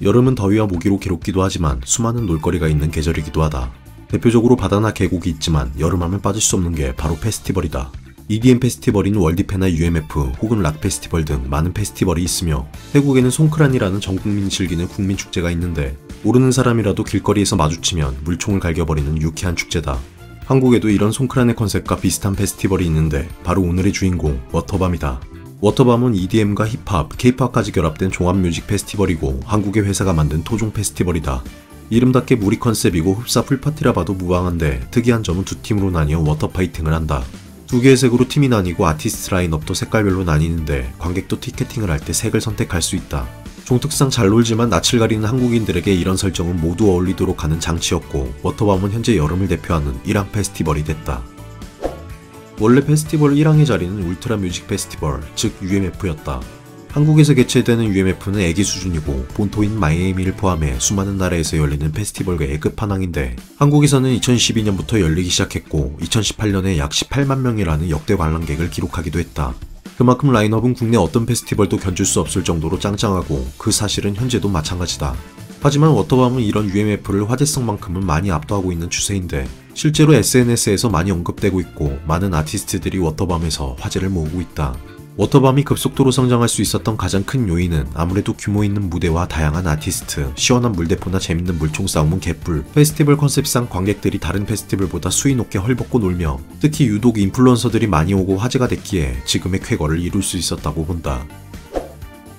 여름은 더위와 모기로 괴롭기도 하지만 수많은 놀거리가 있는 계절이기도 하다. 대표적으로 바다나 계곡이 있지만 여름하면 빠질 수 없는 게 바로 페스티벌이다. EDM 페스티벌인 월드페나 UMF 혹은 락 페스티벌 등 많은 페스티벌이 있으며 태국에는 송크란이라는 전 국민이 즐기는 국민축제가 있는데 모르는 사람이라도 길거리에서 마주치면 물총을 갈겨버리는 유쾌한 축제다. 한국에도 이런 송크란의 컨셉과 비슷한 페스티벌이 있는데 바로 오늘의 주인공 워터밤이다. 워터밤은 EDM과 힙합, K-팝까지 결합된 종합 뮤직 페스티벌이고 한국의 회사가 만든 토종 페스티벌이다. 이름답게 무리 컨셉이고 흡사 풀파티라 봐도 무방한데 특이한 점은 두 팀으로 나뉘어 워터 파이팅을 한다. 두 개의 색으로 팀이 나뉘고 아티스트 라인업도 색깔별로 나뉘는데 관객도 티켓팅을 할 때 색을 선택할 수 있다. 종특상 잘 놀지만 낯을 가리는 한국인들에게 이런 설정은 모두 어울리도록 하는 장치였고 워터밤은 현재 여름을 대표하는 1항 페스티벌이 됐다. 원래 페스티벌 1항의 자리는 울트라 뮤직 페스티벌, 즉 UMF였다. 한국에서 개최되는 UMF는 애기 수준이고 본토인 마이애미를 포함해 수많은 나라에서 열리는 페스티벌계의 끝판왕인데 한국에서는 2012년부터 열리기 시작했고 2018년에 약 18만 명이라는 역대 관람객을 기록하기도 했다. 그만큼 라인업은 국내 어떤 페스티벌도 견줄 수 없을 정도로 짱짱하고 그 사실은 현재도 마찬가지다. 하지만 워터밤은 이런 UMF를 화제성만큼은 많이 압도하고 있는 추세인데 실제로 SNS에서 많이 언급되고 있고 많은 아티스트들이 워터밤에서 화제를 모으고 있다. 워터밤이 급속도로 성장할 수 있었던 가장 큰 요인은 아무래도 규모 있는 무대와 다양한 아티스트, 시원한 물대포나 재밌는 물총 싸움은 개뿔, 페스티벌 컨셉상 관객들이 다른 페스티벌보다 수위 높게 헐벗고 놀며 특히 유독 인플루언서들이 많이 오고 화제가 됐기에 지금의 쾌거를 이룰 수 있었다고 본다.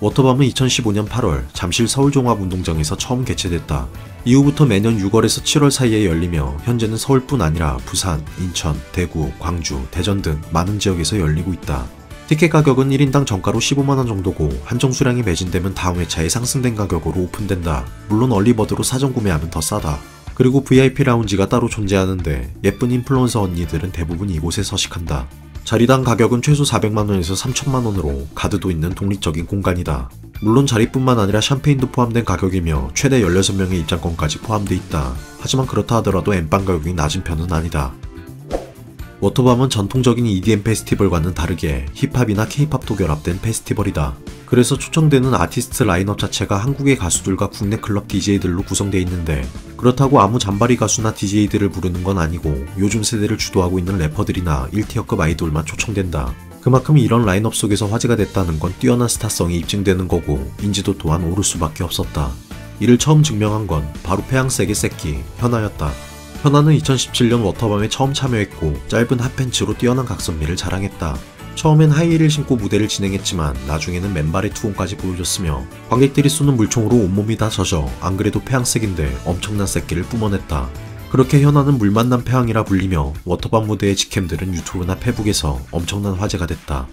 워터밤은 2015년 8월 잠실 서울종합운동장에서 처음 개최됐다. 이후부터 매년 6월에서 7월 사이에 열리며 현재는 서울뿐 아니라 부산, 인천, 대구, 광주, 대전 등 많은 지역에서 열리고 있다. 티켓 가격은 1인당 정가로 15만원 정도고 한정 수량이 매진되면 다음 회차에 상승된 가격으로 오픈된다. 물론 얼리버드로 사전 구매하면 더 싸다. 그리고 VIP 라운지가 따로 존재하는데 예쁜 인플루언서 언니들은 대부분 이곳에 서식한다. 자리당 가격은 최소 400만원에서 3천만원으로 가드도 있는 독립적인 공간이다. 물론 자리뿐만 아니라 샴페인도 포함된 가격이며 최대 16명의 입장권까지 포함돼 있다. 하지만 그렇다 하더라도 엠빵 가격이 낮은 편은 아니다. 워터밤은 전통적인 EDM 페스티벌과는 다르게 힙합이나 K-팝도 결합된 페스티벌이다. 그래서 초청되는 아티스트 라인업 자체가 한국의 가수들과 국내 클럽 DJ들로 구성되어 있는데 그렇다고 아무 잔바리 가수나 DJ들을 부르는 건 아니고 요즘 세대를 주도하고 있는 래퍼들이나 1티어급 아이돌만 초청된다. 그만큼 이런 라인업 속에서 화제가 됐다는 건 뛰어난 스타성이 입증되는 거고 인지도 또한 오를 수밖에 없었다. 이를 처음 증명한 건 바로 폐양색의 새끼 현아였다. 현아는 2017년 워터밤에 처음 참여했고 짧은 핫팬츠로 뛰어난 각선미를 자랑했다. 처음엔 하이힐을 신고 무대를 진행했지만 나중에는 맨발의 투혼까지 보여줬으며 관객들이 쏘는 물총으로 온몸이 다 젖어 안 그래도 폐양색인데 엄청난 새끼를 뿜어냈다. 그렇게 현아는 물 만난 폐양이라 불리며 워터밤 무대의 직캠들은 유튜브나 페북에서 엄청난 화제가 됐다.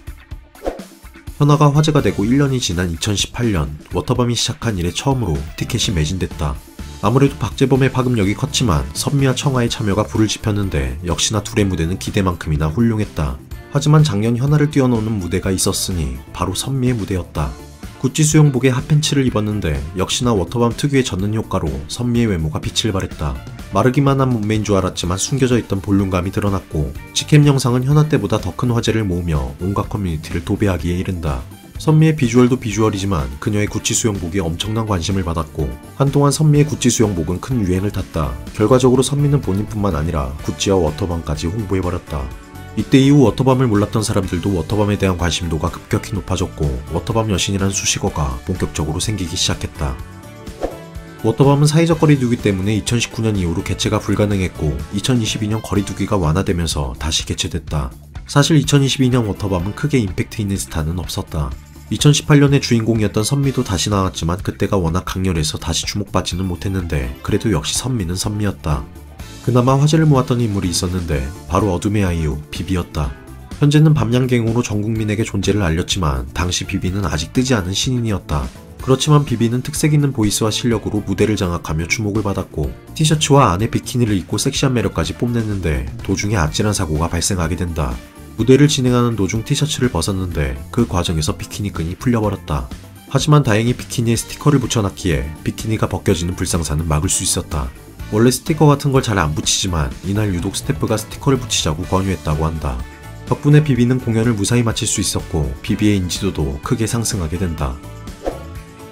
현아가 화제가 되고 1년이 지난 2018년 워터밤이 시작한 이래 처음으로 티켓이 매진됐다. 아무래도 박재범의 파급력이 컸지만 선미와 청아의 참여가 불을 지폈는데 역시나 둘의 무대는 기대만큼이나 훌륭했다. 하지만 작년 현아를 뛰어넘는 무대가 있었으니 바로 선미의 무대였다. 구찌 수영복에 핫팬츠를 입었는데 역시나 워터밤 특유의 젖는 효과로 선미의 외모가 빛을 발했다. 마르기만 한 몸매인 줄 알았지만 숨겨져 있던 볼륨감이 드러났고 직캠 영상은 현아 때보다 더 큰 화제를 모으며 온갖 커뮤니티를 도배하기에 이른다. 선미의 비주얼도 비주얼이지만 그녀의 구찌 수영복이 엄청난 관심을 받았고 한동안 선미의 구찌 수영복은 큰 유행을 탔다. 결과적으로 선미는 본인뿐만 아니라 구찌와 워터밤까지 홍보해버렸다. 이때 이후 워터밤을 몰랐던 사람들도 워터밤에 대한 관심도가 급격히 높아졌고 워터밤 여신이란 수식어가 본격적으로 생기기 시작했다. 워터밤은 사회적 거리두기 때문에 2019년 이후로 개최가 불가능했고 2022년 거리두기가 완화되면서 다시 개최됐다. 사실 2022년 워터밤은 크게 임팩트 있는 스타는 없었다. 2018년에 주인공이었던 선미도 다시 나왔지만 그때가 워낙 강렬해서 다시 주목받지는 못했는데 그래도 역시 선미는 선미였다. 그나마 화제를 모았던 인물이 있었는데 바로 어둠의 아이유 비비였다. 현재는 밤양갱으로 전국민에게 존재를 알렸지만 당시 비비는 아직 뜨지 않은 신인이었다. 그렇지만 비비는 특색 있는 보이스와 실력으로 무대를 장악하며 주목을 받았고 티셔츠와 안에 비키니를 입고 섹시한 매력까지 뽐냈는데 도중에 아찔한 사고가 발생하게 된다. 무대를 진행하는 도중 티셔츠를 벗었는데 그 과정에서 비키니 끈이 풀려버렸다. 하지만 다행히 비키니에 스티커를 붙여놨기에 비키니가 벗겨지는 불상사는 막을 수 있었다. 원래 스티커 같은 걸 잘 안 붙이지만 이날 유독 스태프가 스티커를 붙이자고 권유했다고 한다. 덕분에 비비는 공연을 무사히 마칠 수 있었고 비비의 인지도도 크게 상승하게 된다.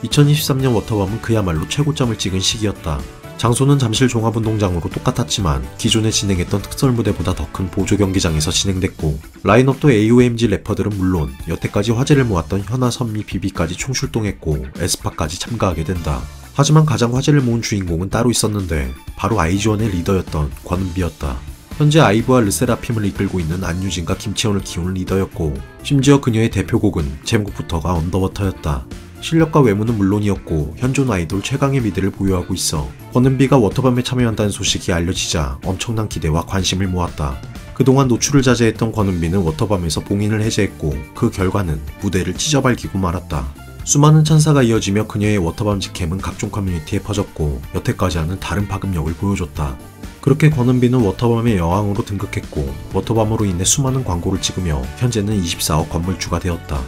2023년 워터밤은 그야말로 최고점을 찍은 시기였다. 장소는 잠실 종합운동장으로 똑같았지만 기존에 진행했던 특설 무대보다 더 큰 보조 경기장에서 진행됐고, 라인업도 AOMG 래퍼들은 물론 여태까지 화제를 모았던 현아, 선미, 비비까지 총출동했고 에스파까지 참가하게 된다. 하지만 가장 화제를 모은 주인공은 따로 있었는데 바로 아이즈원의 리더였던 권은비였다. 현재 아이브와 르세라핌을 이끌고 있는 안유진과 김채원을 키우는 리더였고, 심지어 그녀의 대표곡은 제목부터가 언더워터였다. 실력과 외모는 물론이었고 현존 아이돌 최강의 미드를 보유하고 있어 권은비가 워터밤에 참여한다는 소식이 알려지자 엄청난 기대와 관심을 모았다. 그동안 노출을 자제했던 권은비는 워터밤에서 봉인을 해제했고 그 결과는 무대를 찢어발기고 말았다. 수많은 찬사가 이어지며 그녀의 워터밤 직캠은 각종 커뮤니티에 퍼졌고 여태까지와는 다른 파급력을 보여줬다. 그렇게 권은비는 워터밤의 여왕으로 등극했고 워터밤으로 인해 수많은 광고를 찍으며 현재는 24억 건물주가 되었다.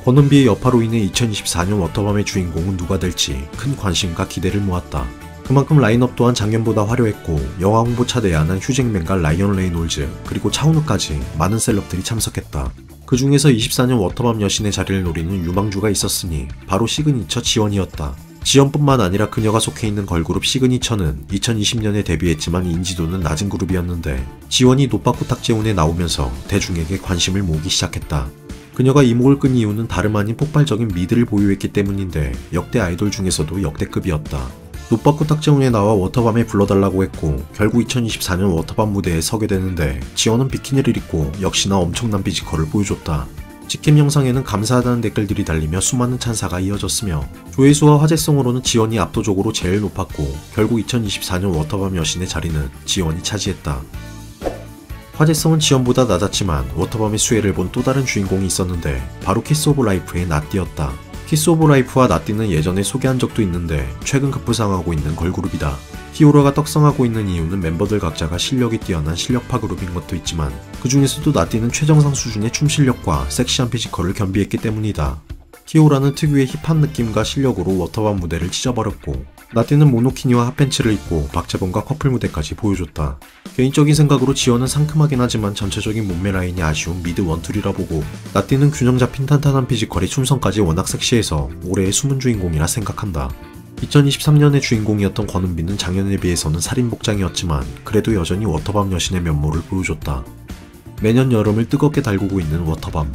권은비의 여파로 인해 2024년 워터밤의 주인공은 누가 될지 큰 관심과 기대를 모았다. 그만큼 라인업 또한 작년보다 화려했고 영화 홍보차 내한한 휴잭맨과 라이언 레이놀즈 그리고 차은우까지 많은 셀럽들이 참석했다. 그 중에서 24년 워터밤 여신의 자리를 노리는 유망주가 있었으니 바로 시그니처 지원이었다. 지원뿐만 아니라 그녀가 속해 있는 걸그룹 시그니처는 2020년에 데뷔했지만 인지도는 낮은 그룹이었는데 지원이 노빠꾸 탁재훈에 나오면서 대중에게 관심을 모으기 시작했다. 그녀가 이목을 끈 이유는 다름 아닌 폭발적인 미드를 보유했기 때문인데 역대 아이돌 중에서도 역대급이었다. 노빠꾸 탁재훈에 나와 워터밤에 불러달라고 했고 결국 2024년 워터밤 무대에 서게 되는데 지원은 비키니를 입고 역시나 엄청난 피지컬을 보여줬다. 직캠 영상에는 감사하다는 댓글들이 달리며 수많은 찬사가 이어졌으며 조회수와 화제성으로는 지원이 압도적으로 제일 높았고 결국 2024년 워터밤 여신의 자리는 지원이 차지했다. 화제성은 지원보다 낮았지만 워터밤의 수혜를 본 또 다른 주인공이 있었는데 바로 키스 오브 라이프의 나띠였다. 키스 오브 라이프와 나띠는 예전에 소개한 적도 있는데 최근 급부상하고 있는 걸그룹이다. 히어로가 떡상하고 있는 이유는 멤버들 각자가 실력이 뛰어난 실력파 그룹인 것도 있지만 그 중에서도 나띠는 최정상 수준의 춤 실력과 섹시한 피지컬을 겸비했기 때문이다. 키오라는 특유의 힙한 느낌과 실력으로 워터밤 무대를 찢어버렸고 나띠는 모노키니와 핫팬츠를 입고 박재범과 커플 무대까지 보여줬다. 개인적인 생각으로 지원은 상큼하긴 하지만 전체적인 몸매 라인이 아쉬운 미드 원툴이라 보고 나띠는 균형 잡힌 탄탄한 피지컬이 춤선까지 워낙 섹시해서 올해의 숨은 주인공이라 생각한다. 2023년의 주인공이었던 권은비는 작년에 비해서는 살인복장이었지만 그래도 여전히 워터밤 여신의 면모를 보여줬다. 매년 여름을 뜨겁게 달구고 있는 워터밤.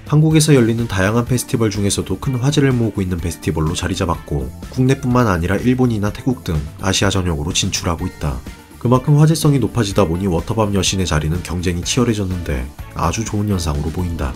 한국에서 열리는 다양한 페스티벌 중에서도 큰 화제를 모으고 있는 페스티벌로 자리 잡았고 국내뿐만 아니라 일본이나 태국 등 아시아 전역으로 진출하고 있다. 그만큼 화제성이 높아지다 보니 워터밤 여신의 자리는 경쟁이 치열해졌는데 아주 좋은 현상으로 보인다.